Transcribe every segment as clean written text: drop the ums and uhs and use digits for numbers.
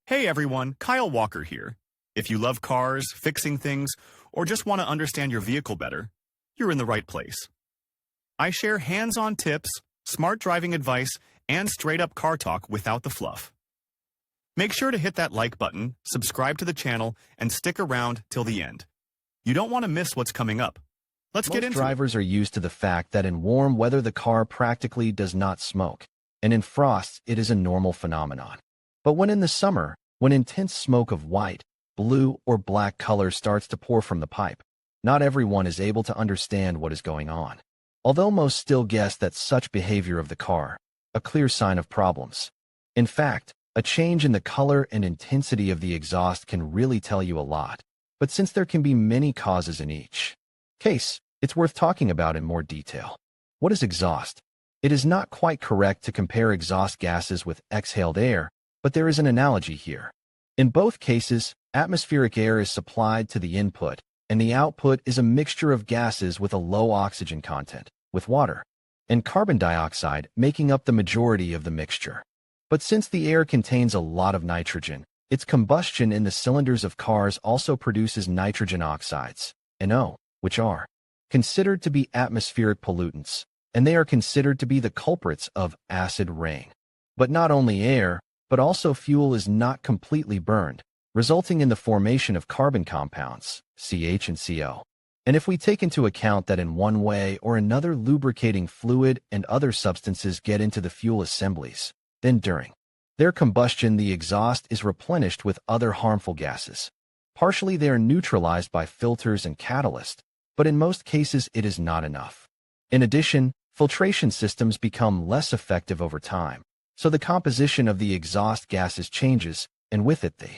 Hey everyone, Kyle Walker here. If you love cars, fixing things, or just want to understand your vehicle better, you're in the right place. I share hands-on tips, smart driving advice, and straight-up car talk without the fluff. Make sure to hit that like button, subscribe to the channel, and stick around till the end. You don't want to miss what's coming up. Let's get into it. Most drivers are used to the fact that in warm weather the car practically does not smoke, and in frost it is a normal phenomenon. But when in the summer, when intense smoke of white, blue, or black color starts to pour from the pipe, not everyone is able to understand what is going on. Although most still guess that such behavior of the car, a clear sign of problems. In fact, a change in the color and intensity of the exhaust can really tell you a lot. But since there can be many causes in each case, it's worth talking about in more detail. What is exhaust? It is not quite correct to compare exhaust gases with exhaled air, but there is an analogy here. In both cases, atmospheric air is supplied to the input, and the output is a mixture of gases with a low oxygen content, with water and carbon dioxide making up the majority of the mixture. But since the air contains a lot of nitrogen, its combustion in the cylinders of cars also produces nitrogen oxides, NO, which are considered to be atmospheric pollutants, and they are considered to be the culprits of acid rain. But not only air, but also fuel is not completely burned, resulting in the formation of carbon compounds, CH and CO. And if we take into account that in one way or another lubricating fluid and other substances get into the fuel assemblies, then during their combustion the exhaust is replenished with other harmful gases. Partially they are neutralized by filters and catalysts, but in most cases it is not enough. In addition, filtration systems become less effective over time, so the composition of the exhaust gases changes, and with it the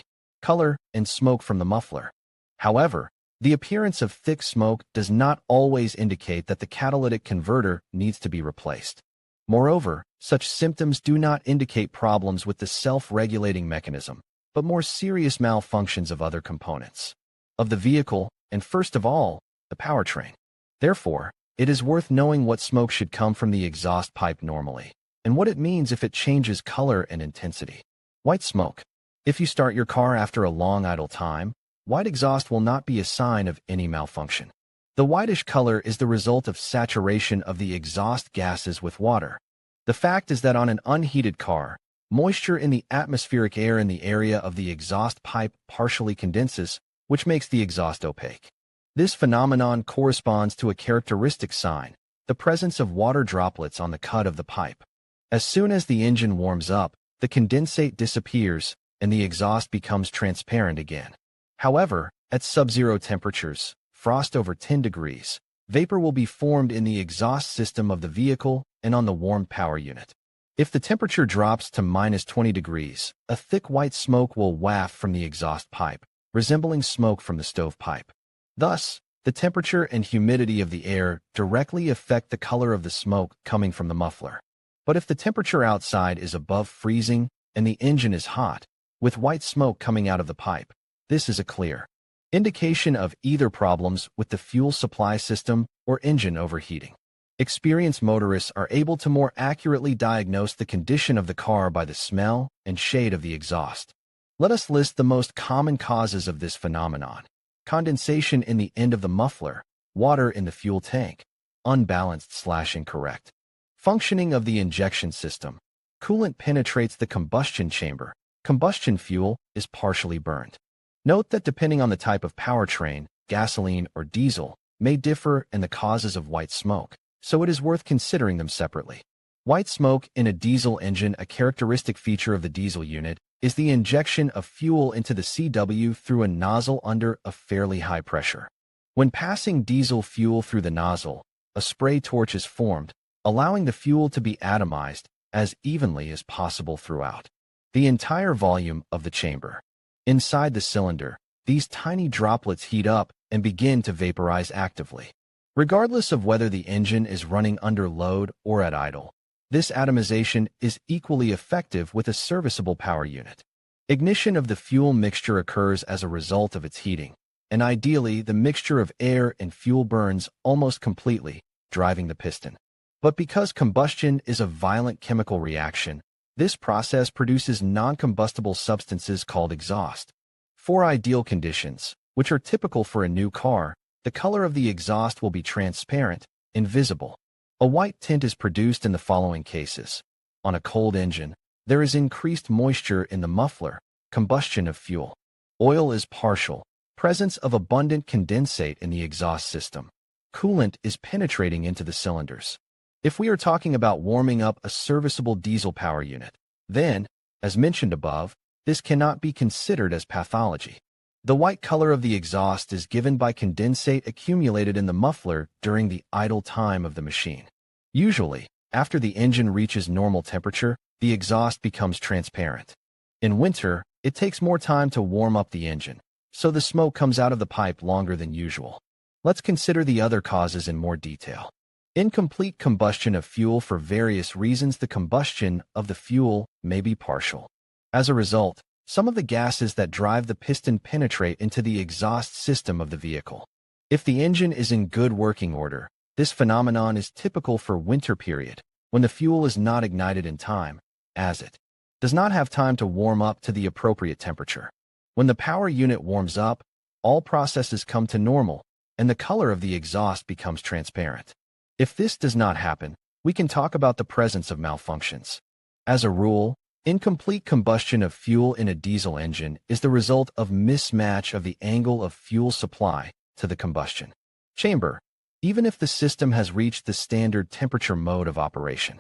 color and smoke from the muffler. However, the appearance of thick smoke does not always indicate that the catalytic converter needs to be replaced. Moreover, such symptoms do not indicate problems with the self-regulating mechanism, but more serious malfunctions of other components of the vehicle, and first of all, the powertrain. Therefore, it is worth knowing what smoke should come from the exhaust pipe normally, and what it means if it changes color and intensity. White smoke. If you start your car after a long idle time, white exhaust will not be a sign of any malfunction. The whitish color is the result of saturation of the exhaust gases with water. The fact is that on an unheated car, moisture in the atmospheric air in the area of the exhaust pipe partially condenses, which makes the exhaust opaque. This phenomenon corresponds to a characteristic sign, the presence of water droplets on the cut of the pipe. As soon as the engine warms up, the condensate disappears, and the exhaust becomes transparent again. However, at sub-zero temperatures, frost over 10 degrees, vapor will be formed in the exhaust system of the vehicle and on the warm power unit. If the temperature drops to -20 degrees, a thick white smoke will waft from the exhaust pipe, resembling smoke from the stovepipe. Thus, the temperature and humidity of the air directly affect the color of the smoke coming from the muffler. But if the temperature outside is above freezing and the engine is hot, with white smoke coming out of the pipe, this is a clear indication of either problems with the fuel supply system or engine overheating. Experienced motorists are able to more accurately diagnose the condition of the car by the smell and shade of the exhaust. Let us list the most common causes of this phenomenon. Condensation in the end of the muffler, water in the fuel tank, unbalanced/incorrect functioning of the injection system. Coolant penetrates the combustion chamber. Combustion fuel is partially burned. Note that depending on the type of powertrain, gasoline or diesel may differ in the causes of white smoke, so it is worth considering them separately. White smoke in a diesel engine. A characteristic feature of the diesel unit is the injection of fuel into the CW through a nozzle under a fairly high pressure. When passing diesel fuel through the nozzle, a spray torch is formed, allowing the fuel to be atomized as evenly as possible throughout the entire volume of the chamber. Inside the cylinder, these tiny droplets heat up and begin to vaporize actively. Regardless of whether the engine is running under load or at idle, this atomization is equally effective with a serviceable power unit. Ignition of the fuel mixture occurs as a result of its heating, and ideally the mixture of air and fuel burns almost completely, driving the piston. But because combustion is a violent chemical reaction, This process produces non-combustible substances called exhaust. For ideal conditions, which are typical for a new car, the color of the exhaust will be transparent, invisible. A white tint is produced in the following cases. On a cold engine, there is increased moisture in the muffler, combustion of fuel. Oil is partial, presence of abundant condensate in the exhaust system. Coolant is penetrating into the cylinders. If we are talking about warming up a serviceable diesel power unit, then, as mentioned above, this cannot be considered as pathology. The white color of the exhaust is given by condensate accumulated in the muffler during the idle time of the machine. Usually, after the engine reaches normal temperature, the exhaust becomes transparent. In winter, it takes more time to warm up the engine, so the smoke comes out of the pipe longer than usual. Let's consider the other causes in more detail. Incomplete combustion of fuel. For various reasons, the combustion of the fuel may be partial. As a result, some of the gases that drive the piston penetrate into the exhaust system of the vehicle. If the engine is in good working order, this phenomenon is typical for winter period, when the fuel is not ignited in time, as it does not have time to warm up to the appropriate temperature. When the power unit warms up, all processes come to normal, and the color of the exhaust becomes transparent. If this does not happen, we can talk about the presence of malfunctions. As a rule, incomplete combustion of fuel in a diesel engine is the result of mismatch of the angle of fuel supply to the combustion chamber, even if the system has reached the standard temperature mode of operation.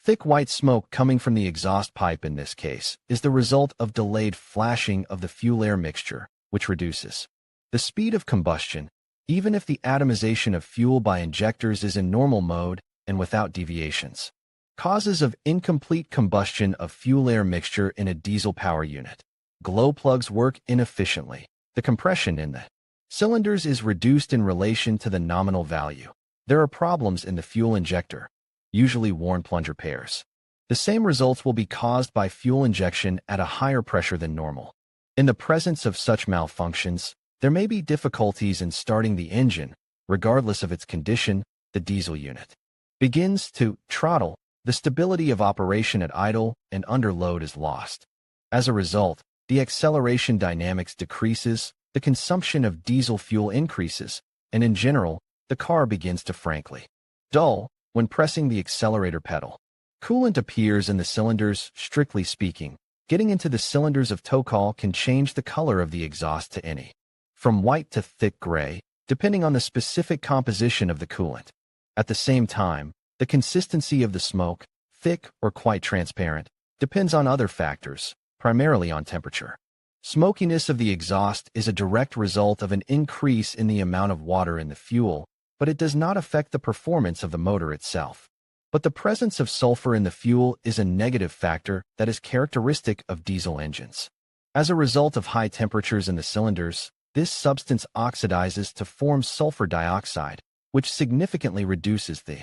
Thick white smoke coming from the exhaust pipe in this case is the result of delayed flashing of the fuel-air mixture, which reduces the speed of combustion, even if the atomization of fuel by injectors is in normal mode and without deviations. Causes of incomplete combustion of fuel-air mixture in a diesel power unit. Glow plugs work inefficiently. The compression in the cylinders is reduced in relation to the nominal value. There are problems in the fuel injector, usually worn plunger pairs. The same results will be caused by fuel injection at a higher pressure than normal. In the presence of such malfunctions, there may be difficulties in starting the engine. Regardless of its condition, the diesel unit begins to throttle. The stability of operation at idle and under load is lost. As a result, the acceleration dynamics decreases, the consumption of diesel fuel increases, and in general, the car begins to frankly dull when pressing the accelerator pedal. Coolant appears in the cylinders. Strictly speaking, getting into the cylinders of Tokal can change the color of the exhaust to any from white to thick gray, depending on the specific composition of the coolant. At the same time, the consistency of the smoke, thick or quite transparent, depends on other factors, primarily on temperature. Smokiness of the exhaust is a direct result of an increase in the amount of water in the fuel, but it does not affect the performance of the motor itself. But the presence of sulfur in the fuel is a negative factor that is characteristic of diesel engines. As a result of high temperatures in the cylinders, this substance oxidizes to form sulfur dioxide, which significantly reduces the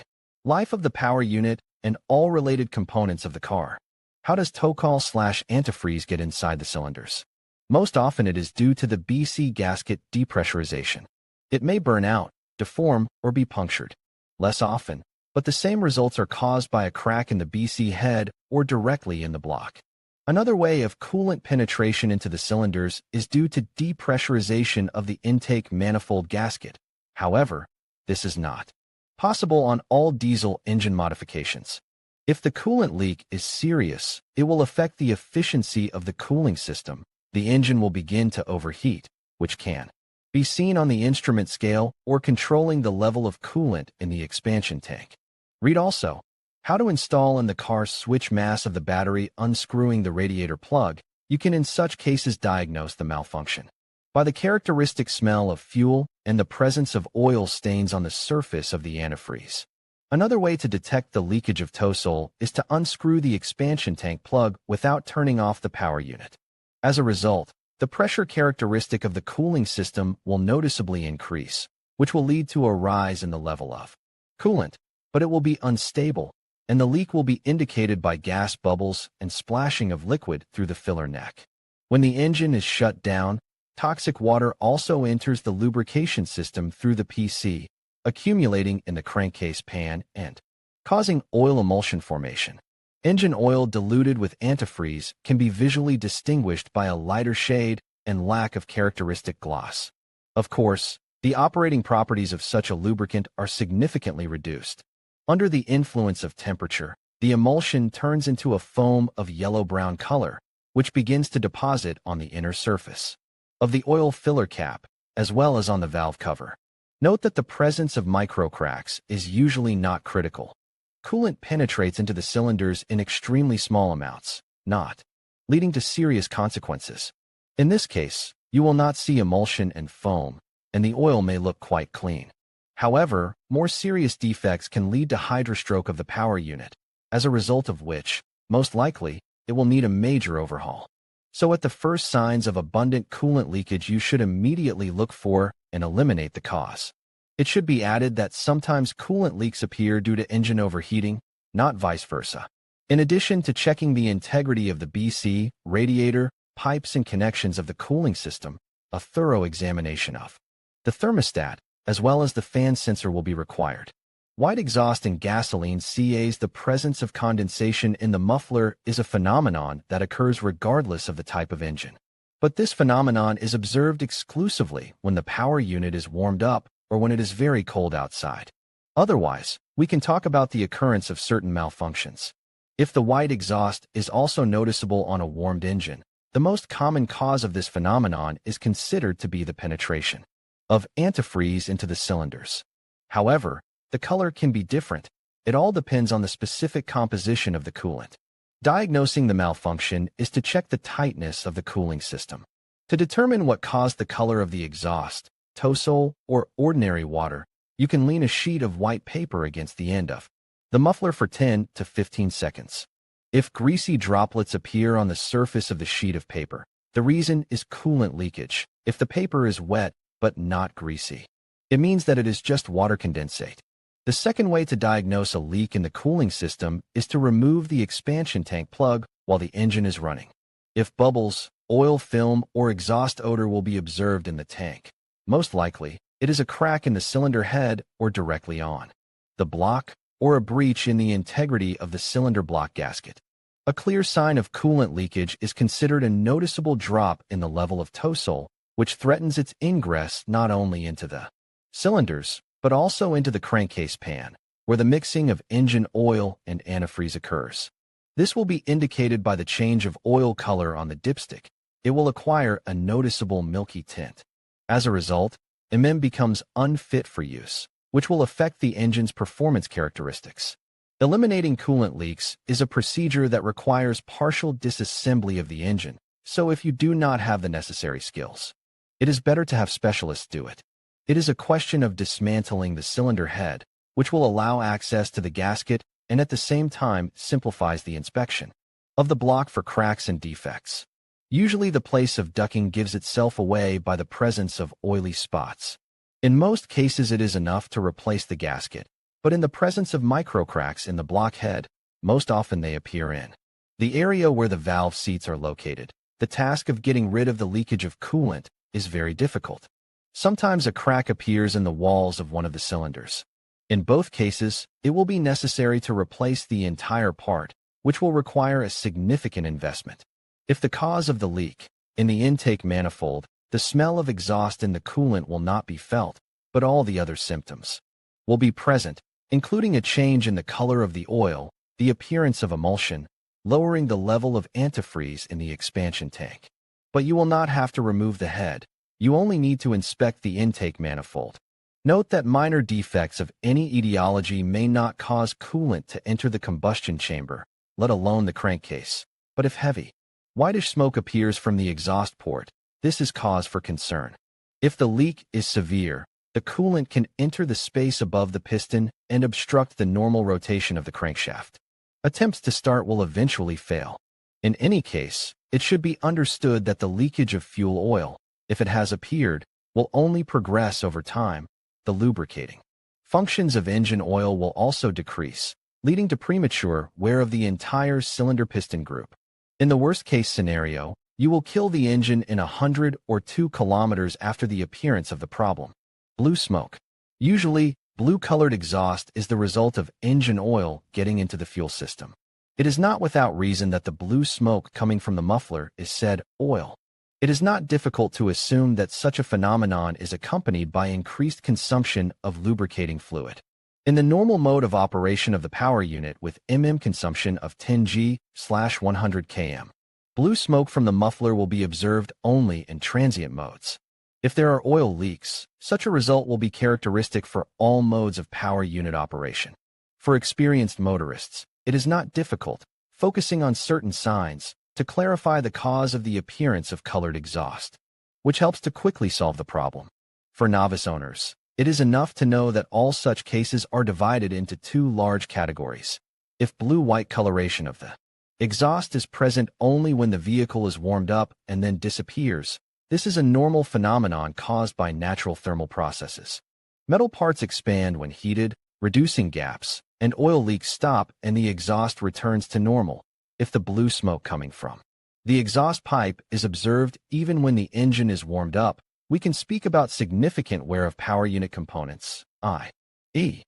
life of the power unit and all related components of the car. How does Tokal/antifreeze get inside the cylinders? Most often it is due to the BC gasket depressurization. It may burn out, deform, or be punctured. Less often, but the same results are caused by a crack in the BC head or directly in the block. Another way of coolant penetration into the cylinders is due to depressurization of the intake manifold gasket. However, this is not possible on all diesel engine modifications. If the coolant leak is serious, it will affect the efficiency of the cooling system. The engine will begin to overheat, which can be seen on the instrument scale or controlling the level of coolant in the expansion tank. Read also, how to install in the car switch mass of the battery. Unscrewing the radiator plug, you can in such cases diagnose the malfunction by the characteristic smell of fuel and the presence of oil stains on the surface of the antifreeze. Another way to detect the leakage of Tosol is to unscrew the expansion tank plug without turning off the power unit. As a result, the pressure characteristic of the cooling system will noticeably increase, which will lead to a rise in the level of coolant, but it will be unstable, and the leak will be indicated by gas bubbles and splashing of liquid through the filler neck. When the engine is shut down, toxic water also enters the lubrication system through the PC, accumulating in the crankcase pan and causing oil emulsion formation. Engine oil diluted with antifreeze can be visually distinguished by a lighter shade and lack of characteristic gloss. Of course, the operating properties of such a lubricant are significantly reduced. Under the influence of temperature, the emulsion turns into a foam of yellow-brown color, which begins to deposit on the inner surface of the oil filler cap, as well as on the valve cover. Note that the presence of microcracks is usually not critical. Coolant penetrates into the cylinders in extremely small amounts, not leading to serious consequences. In this case, you will not see emulsion and foam, and the oil may look quite clean. However, more serious defects can lead to hydrostroke of the power unit, as a result of which, most likely, it will need a major overhaul. So at the first signs of abundant coolant leakage, you should immediately look for and eliminate the cause. It should be added that sometimes coolant leaks appear due to engine overheating, not vice versa. In addition to checking the integrity of the BC, radiator, pipes and connections of the cooling system, a thorough examination of the thermostat, as well as the fan sensor will be required. White exhaust in gasoline CAs. The presence of condensation in the muffler is a phenomenon that occurs regardless of the type of engine. But this phenomenon is observed exclusively when the power unit is warmed up or when it is very cold outside. Otherwise, we can talk about the occurrence of certain malfunctions. If the white exhaust is also noticeable on a warmed engine, the most common cause of this phenomenon is considered to be the penetration of antifreeze into the cylinders. However, the color can be different. It all depends on the specific composition of the coolant. Diagnosing the malfunction is to check the tightness of the cooling system. To determine what caused the color of the exhaust, tow sole, or ordinary water, you can lean a sheet of white paper against the end of the muffler for 10 to 15 seconds. If greasy droplets appear on the surface of the sheet of paper, the reason is coolant leakage. If the paper is wet but not greasy, it means that it is just water condensate. The second way to diagnose a leak in the cooling system is to remove the expansion tank plug while the engine is running. If bubbles, oil film, or exhaust odor will be observed in the tank, most likely, it is a crack in the cylinder head or directly on the block, or a breach in the integrity of the cylinder block gasket. A clear sign of coolant leakage is considered a noticeable drop in the level of tow sole, which threatens its ingress not only into the cylinders, but also into the crankcase pan, where the mixing of engine oil and antifreeze occurs. This will be indicated by the change of oil color on the dipstick. It will acquire a noticeable milky tint. As a result, MM becomes unfit for use, which will affect the engine's performance characteristics. Eliminating coolant leaks is a procedure that requires partial disassembly of the engine, so if you do not have the necessary skills, it is better to have specialists do it. It is a question of dismantling the cylinder head, which will allow access to the gasket and at the same time simplifies the inspection of the block for cracks and defects. Usually the place of ducking gives itself away by the presence of oily spots. In most cases it is enough to replace the gasket, but in the presence of microcracks in the block head, most often they appear in the area where the valve seats are located. The task of getting rid of the leakage of coolant is very difficult. Sometimes a crack appears in the walls of one of the cylinders. In both cases, it will be necessary to replace the entire part, which will require a significant investment. If the cause of the leak in the intake manifold, the smell of exhaust in the coolant will not be felt, but all the other symptoms will be present, including a change in the color of the oil, the appearance of emulsion, lowering the level of antifreeze in the expansion tank. But you will not have to remove the head. You only need to inspect the intake manifold. Note that minor defects of any etiology may not cause coolant to enter the combustion chamber, let alone the crankcase. But if heavy, whitish smoke appears from the exhaust port, this is cause for concern. If the leak is severe, the coolant can enter the space above the piston and obstruct the normal rotation of the crankshaft. Attempts to start will eventually fail. In any case, it should be understood that the leakage of fuel oil, if it has appeared, will only progress over time. The lubricating functions of engine oil will also decrease, leading to premature wear of the entire cylinder piston group. In the worst-case scenario, you will kill the engine in 100 or 2 kilometers after the appearance of the problem. Blue smoke. Usually, blue-colored exhaust is the result of engine oil getting into the fuel system. It is not without reason that the blue smoke coming from the muffler is said oil. It is not difficult to assume that such a phenomenon is accompanied by increased consumption of lubricating fluid. In the normal mode of operation of the power unit with consumption of 10 G/100 km, blue smoke from the muffler will be observed only in transient modes. If there are oil leaks, such a result will be characteristic for all modes of power unit operation. For experienced motorists, it is not difficult, focusing on certain signs, to clarify the cause of the appearance of colored exhaust, which helps to quickly solve the problem. For novice owners, it is enough to know that all such cases are divided into two large categories. If blue-white coloration of the exhaust is present only when the vehicle is warmed up and then disappears, this is a normal phenomenon caused by natural thermal processes. Metal parts expand when heated, reducing gaps, and oil leaks stop and the exhaust returns to normal. If the blue smoke coming from the exhaust pipe is observed even when the engine is warmed up, we can speak about significant wear of power unit components, i.e.,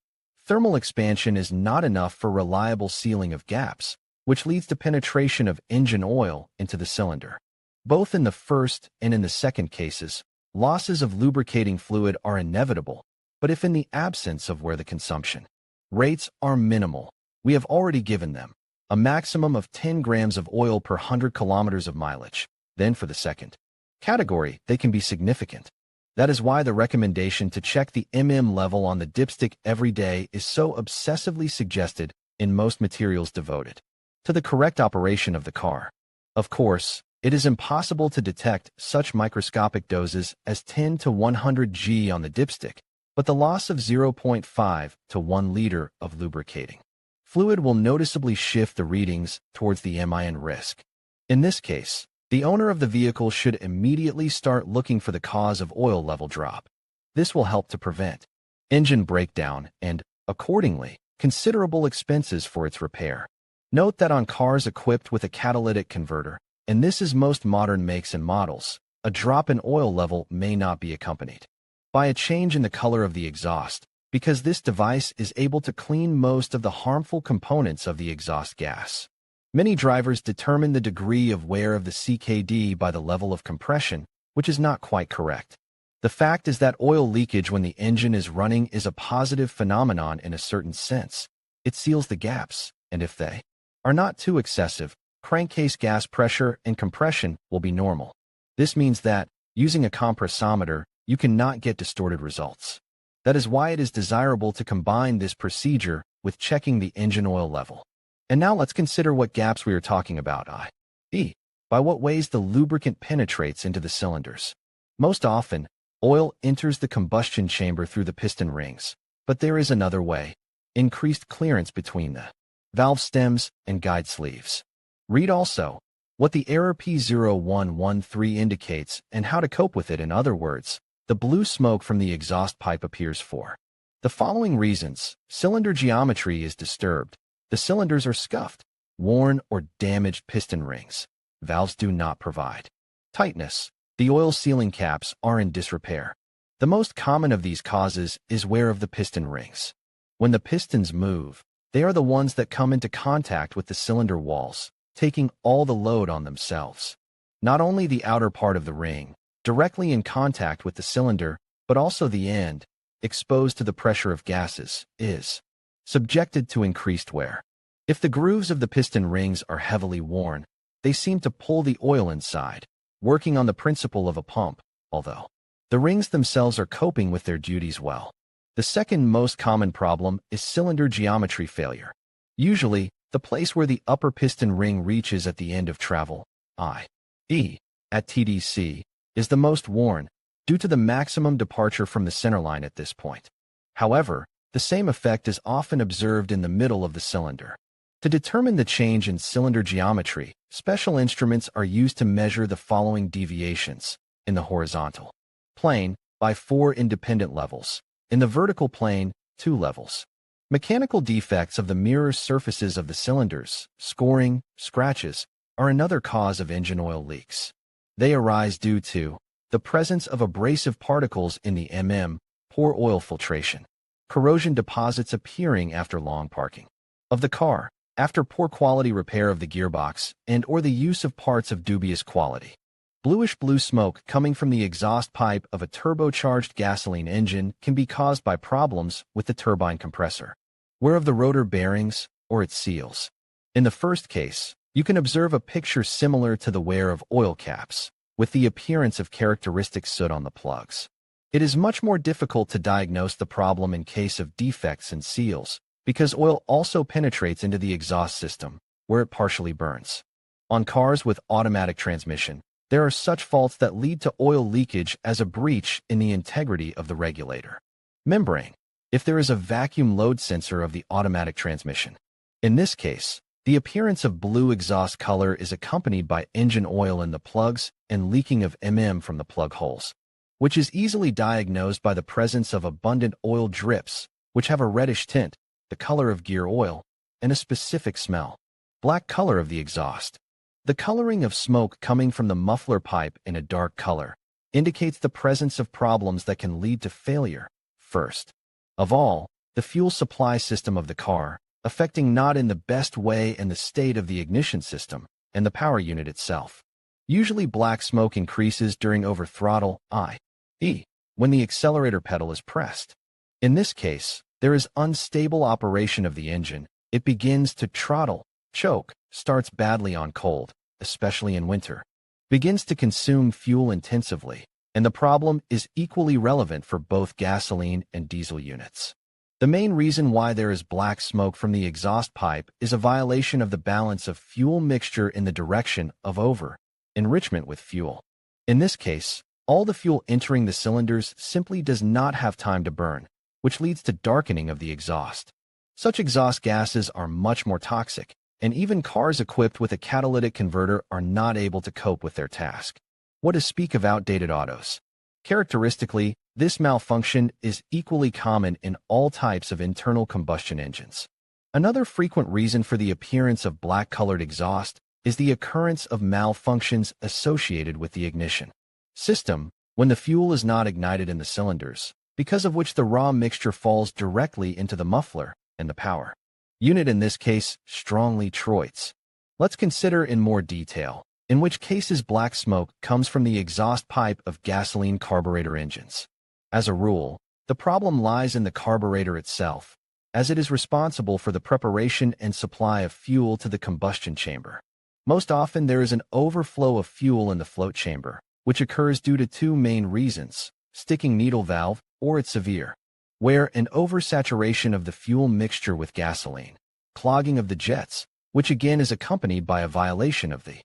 thermal expansion is not enough for reliable sealing of gaps, which leads to penetration of engine oil into the cylinder. Both in the first and in the second cases, losses of lubricating fluid are inevitable, but if in the absence of where the consumption rates are minimal, we have already given them a maximum of 10 grams of oil per 100 kilometers of mileage. Then for the second category, they can be significant. That is why the recommendation to check the level on the dipstick every day is so obsessively suggested in most materials devoted to the correct operation of the car. Of course, it is impossible to detect such microscopic doses as 10 to 100 G on the dipstick, but the loss of 0.5 to 1 liter of lubricating fluid will noticeably shift the readings towards the risk. In this case, the owner of the vehicle should immediately start looking for the cause of oil level drop. This will help to prevent engine breakdown and, accordingly, considerable expenses for its repair. Note that on cars equipped with a catalytic converter, and this is most modern makes and models, a drop in oil level may not be accompanied by a change in the color of the exhaust, because this device is able to clean most of the harmful components of the exhaust gas. Many drivers determine the degree of wear of the CKD by the level of compression, which is not quite correct. The fact is that oil leakage when the engine is running is a positive phenomenon in a certain sense. It seals the gaps, and if they are not too excessive, crankcase gas pressure and compression will be normal. This means that, using a compressometer, you cannot get distorted results. That is why it is desirable to combine this procedure with checking the engine oil level. And now let's consider what gaps we are talking about, i.e., by what ways the lubricant penetrates into the cylinders. Most often, oil enters the combustion chamber through the piston rings, but there is another way: increased clearance between the valve stems and guide sleeves. Read also what the error P0113 indicates and how to cope with it. In other words, the blue smoke from the exhaust pipe appears for the following reasons: cylinder geometry is disturbed, the cylinders are scuffed, worn or damaged piston rings, valves do not provide tightness, the oil sealing caps are in disrepair. The most common of these causes is wear of the piston rings. When the pistons move, they are the ones that come into contact with the cylinder walls, taking all the load on themselves. Not only the outer part of the ring, directly in contact with the cylinder, but also the end, exposed to the pressure of gases, is subjected to increased wear. If the grooves of the piston rings are heavily worn, they seem to pull the oil inside, working on the principle of a pump, although the rings themselves are coping with their duties well. The second most common problem is cylinder geometry failure. Usually, the place where the upper piston ring reaches at the end of travel, i.e., at TDC, is the most worn, due to the maximum departure from the centerline at this point. However, the same effect is often observed in the middle of the cylinder. To determine the change in cylinder geometry, special instruments are used to measure the following deviations: in the horizontal plane, by 4 independent levels; in the vertical plane, 2 levels. Mechanical defects of the mirror surfaces of the cylinders, scoring, scratches, are another cause of engine oil leaks. They arise due to the presence of abrasive particles in the poor oil filtration, corrosion deposits appearing after long parking of the car, after poor quality repair of the gearbox and/or the use of parts of dubious quality. Bluish blue smoke coming from the exhaust pipe of a turbocharged gasoline engine can be caused by problems with the turbine compressor, wear of the rotor bearings, or its seals. In the first case, you can observe a picture similar to the wear of oil caps, with the appearance of characteristic soot on the plugs. It is much more difficult to diagnose the problem in case of defects in seals, because oil also penetrates into the exhaust system, where it partially burns. On cars with automatic transmission, there are such faults that lead to oil leakage as a breach in the integrity of the regulator membrane, if there is a vacuum load sensor of the automatic transmission. In this case, the appearance of blue exhaust color is accompanied by engine oil in the plugs and leaking of from the plug holes, which is easily diagnosed by the presence of abundant oil drips, which have a reddish tint, the color of gear oil, and a specific smell. Black color of the exhaust. The coloring of smoke coming from the muffler pipe in a dark color indicates the presence of problems that can lead to failure. First of all, the fuel supply system of the car, affecting not in the best way and the state of the ignition system and the power unit itself. Usually black smoke increases during over-throttle, i.e., when the accelerator pedal is pressed. In this case, there is unstable operation of the engine. It begins to throttle, choke, starts badly on cold, especially in winter, begins to consume fuel intensively, and the problem is equally relevant for both gasoline and diesel units. The main reason why there is black smoke from the exhaust pipe is a violation of the balance of fuel mixture in the direction of over-enrichment with fuel. In this case, all the fuel entering the cylinders simply does not have time to burn, which leads to darkening of the exhaust. Such exhaust gases are much more toxic, and even cars equipped with a catalytic converter are not able to cope with their task. What to speak of outdated autos? Characteristically, this malfunction is equally common in all types of internal combustion engines. Another frequent reason for the appearance of black-colored exhaust is the occurrence of malfunctions associated with the ignition system when the fuel is not ignited in the cylinders, because of which the raw mixture falls directly into the muffler and the power unit, in this case, strongly troits. Let's consider in more detail, in which cases black smoke comes from the exhaust pipe of gasoline carburetor engines. As a rule, the problem lies in the carburetor itself, as it is responsible for the preparation and supply of fuel to the combustion chamber. Most often there is an overflow of fuel in the float chamber, which occurs due to two main reasons: sticking needle valve, or its severe wear and oversaturation of the fuel mixture with gasoline, clogging of the jets, which again is accompanied by a violation of the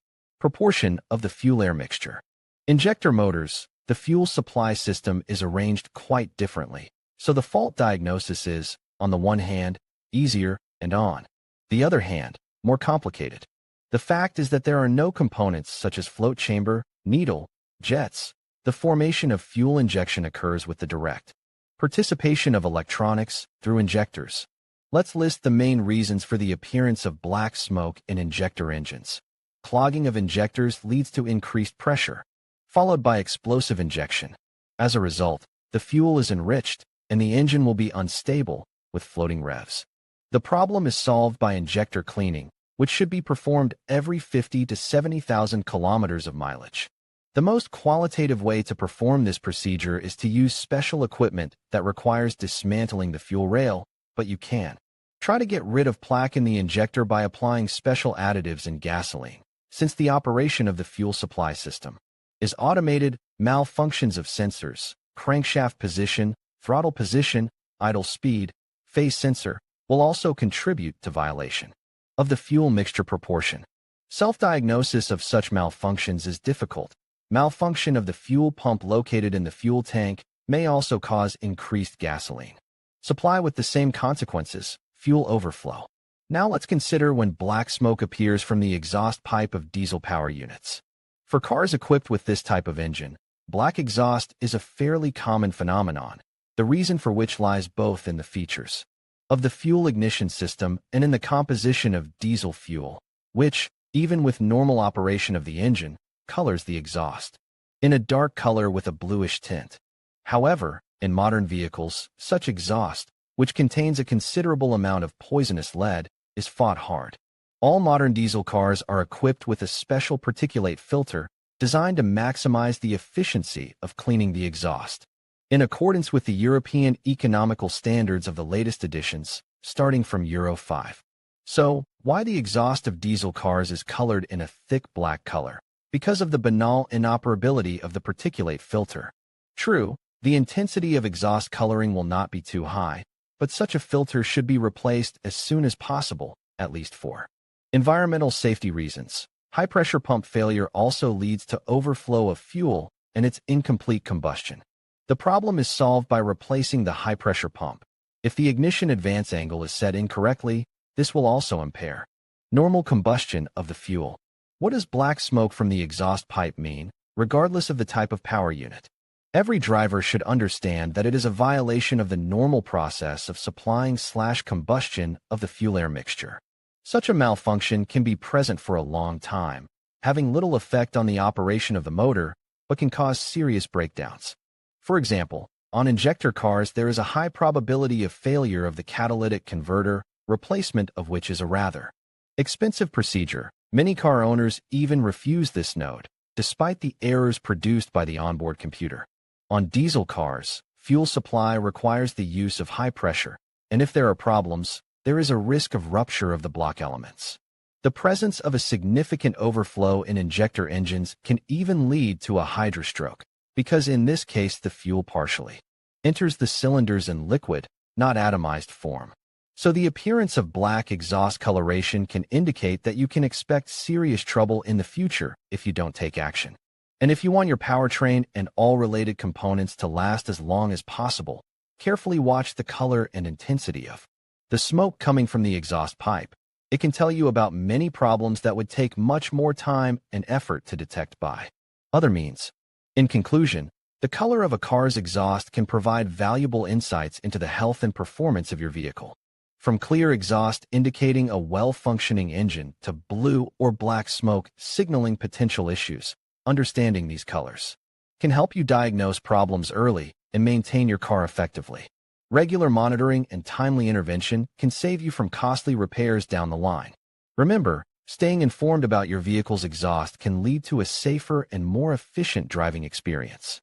proportion of the fuel-air mixture. Injector motors, the fuel supply system is arranged quite differently, so the fault diagnosis is, on the one hand, easier, and on the other hand, more complicated. The fact is that there are no components such as float chamber, needle, jets. The formation of fuel injection occurs with the direct participation of electronics through injectors. Let's list the main reasons for the appearance of black smoke in injector engines. Clogging of injectors leads to increased pressure, followed by explosive injection. As a result, the fuel is enriched, and the engine will be unstable, with floating revs. The problem is solved by injector cleaning, which should be performed every 50 to 70,000 kilometers of mileage. The most qualitative way to perform this procedure is to use special equipment that requires dismantling the fuel rail, but you can try to get rid of plaque in the injector by applying special additives in gasoline. Since the operation of the fuel supply system is automated, malfunctions of sensors, crankshaft position, throttle position, idle speed, phase sensor will also contribute to violation of the fuel mixture proportion. Self-diagnosis of such malfunctions is difficult. Malfunction of the fuel pump located in the fuel tank may also cause increased gasoline supply with the same consequences, fuel overflow. Now let's consider when black smoke appears from the exhaust pipe of diesel power units. For cars equipped with this type of engine, black exhaust is a fairly common phenomenon, the reason for which lies both in the features of the fuel ignition system and in the composition of diesel fuel, which, even with normal operation of the engine, colors the exhaust in a dark color with a bluish tint. However, in modern vehicles, such exhaust, which contains a considerable amount of poisonous lead, is fought hard. All modern diesel cars are equipped with a special particulate filter designed to maximize the efficiency of cleaning the exhaust. In accordance with the European economical standards of the latest editions, starting from Euro 5. So, why the exhaust of diesel cars is colored in a thick black color? Because of the banal inoperability of the particulate filter. True, the intensity of exhaust coloring will not be too high, but such a filter should be replaced as soon as possible, at least for environmental safety reasons. High-pressure pump failure also leads to overflow of fuel and its incomplete combustion. The problem is solved by replacing the high-pressure pump. If the ignition advance angle is set incorrectly, this will also impair normal combustion of the fuel. What does black smoke from the exhaust pipe mean, regardless of the type of power unit? Every driver should understand that it is a violation of the normal process of supplying/combustion of the fuel-air mixture. Such a malfunction can be present for a long time, having little effect on the operation of the motor, but can cause serious breakdowns. For example, on injector cars there is a high probability of failure of the catalytic converter, replacement of which is a rather expensive procedure. Many car owners even refuse this node, despite the errors produced by the onboard computer. On diesel cars, fuel supply requires the use of high pressure, and if there are problems, there is a risk of rupture of the block elements. The presence of a significant overflow in injector engines can even lead to a hydrostroke, because in this case the fuel partially enters the cylinders in liquid, not atomized form. So the appearance of black exhaust coloration can indicate that you can expect serious trouble in the future if you don't take action. And if you want your powertrain and all related components to last as long as possible, carefully watch the color and intensity of the smoke coming from the exhaust pipe. It can tell you about many problems that would take much more time and effort to detect by other means. In conclusion, the color of a car's exhaust can provide valuable insights into the health and performance of your vehicle. From clear exhaust indicating a well-functioning engine to blue or black smoke signaling potential issues, understanding these colors can help you diagnose problems early and maintain your car effectively. Regular monitoring and timely intervention can save you from costly repairs down the line. Remember, staying informed about your vehicle's exhaust can lead to a safer and more efficient driving experience.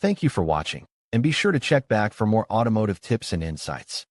Thank you for watching, and be sure to check back for more automotive tips and insights.